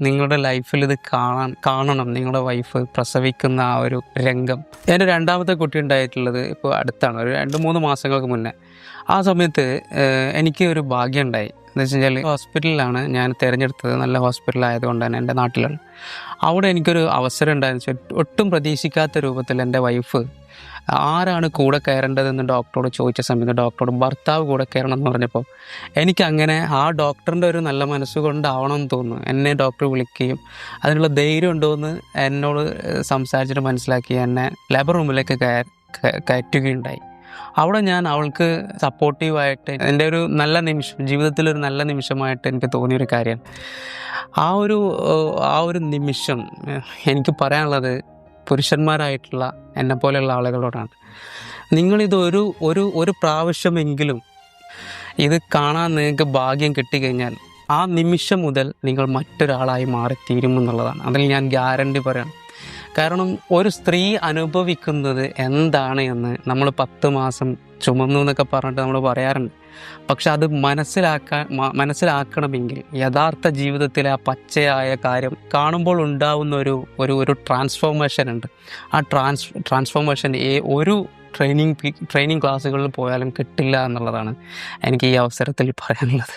നിങ്ങളുടെ ലൈഫിൽ ഇത് കാണണം. നിങ്ങളുടെ വൈഫ് പ്രസവിക്കുന്ന ആ ഒരു രംഗം. എൻ്റെ രണ്ടാമത്തെ കുട്ടി ഉണ്ടായിട്ടുള്ളത് ഇപ്പോൾ അടുത്താണ്, ഒരു 2-3 മാസങ്ങൾക്ക് മുന്നേ. ആ സമയത്ത് എനിക്ക് ഒരു ഭാഗ്യം ഉണ്ടായി. എന്ന് വെച്ച് കഴിഞ്ഞാൽ ഹോസ്പിറ്റലിലാണ് ഞാൻ തിരഞ്ഞെടുത്തത്. നല്ല ഹോസ്പിറ്റലായതുകൊണ്ട് തന്നെ എൻ്റെ നാട്ടിലാണ്. അവിടെ എനിക്കൊരു അവസരം ഉണ്ടായെന്ന് വെച്ചാൽ ഒട്ടും പ്രതീക്ഷിക്കാത്ത രൂപത്തിൽ എൻ്റെ വൈഫ് ആരാണ് കൂടെ കയറേണ്ടതെന്ന് ഡോക്ടറോട് ചോദിച്ച സമയത്ത് ഡോക്ടറോട് ഭർത്താവ് കൂടെ കയറണം എന്ന് പറഞ്ഞപ്പോൾ എനിക്കങ്ങനെ ആ ഡോക്ടറിൻ്റെ ഒരു നല്ല മനസ്സുകൊണ്ടാവണമെന്ന് തോന്നുന്നു. എന്നെ ഡോക്ടർ വിളിക്കുകയും അതിനുള്ള ധൈര്യം ഉണ്ടോയെന്ന് എന്നോട് സംസാരിച്ചിട്ട് മനസ്സിലാക്കി എന്നെ ലേബർ റൂമിലേക്ക് കയറ്റുകയുണ്ടായി. അവിടെ ഞാൻ അവൾക്ക് സപ്പോർട്ടീവായിട്ട് എൻ്റെ ഒരു നല്ല നിമിഷം, ജീവിതത്തിലൊരു നല്ല നിമിഷമായിട്ട് എനിക്ക് തോന്നിയൊരു കാര്യം, ആ ഒരു നിമിഷം എനിക്ക് പറയാനുള്ളത് പുരുഷന്മാരായിട്ടുള്ള എന്നെ പോലെയുള്ള ആളുകളോടാണ്. നിങ്ങളിത് ഒരു പ്രാവശ്യമെങ്കിലും ഇത് കാണാൻ നിങ്ങൾക്ക് ഭാഗ്യം കിട്ടിക്കഴിഞ്ഞാൽ ആ നിമിഷം മുതൽ നിങ്ങൾ മറ്റൊരാളായി മാറിത്തീരുമെന്നുള്ളതാണ്. അതിൽ ഞാൻ ഗ്യാരണ്ടി പറയാം. കാരണം ഒരു സ്ത്രീ അനുഭവിക്കുന്നത് എന്താണ് എന്ന് നമ്മൾ 10 മാസം ചുമന്നു എന്നൊക്കെ പറഞ്ഞിട്ട് നമ്മൾ പറയാറുണ്ട്. പക്ഷെ അത് മനസ്സിലാക്കണമെങ്കിൽ യഥാർത്ഥ ജീവിതത്തിലെ ആ പച്ചയായ കാര്യം കാണുമ്പോൾ ഉണ്ടാവുന്ന ഒരു ട്രാൻസ്ഫോർമേഷൻ ഉണ്ട്. ആ ട്രാൻസ്ഫോർമേഷൻ ഒരു ട്രെയിനിങ് ക്ലാസ്സുകളിൽ പോയാലും കിട്ടില്ല എന്നുള്ളതാണ് എനിക്ക് ഈ അവസരത്തിൽ പറയാനുള്ളത്.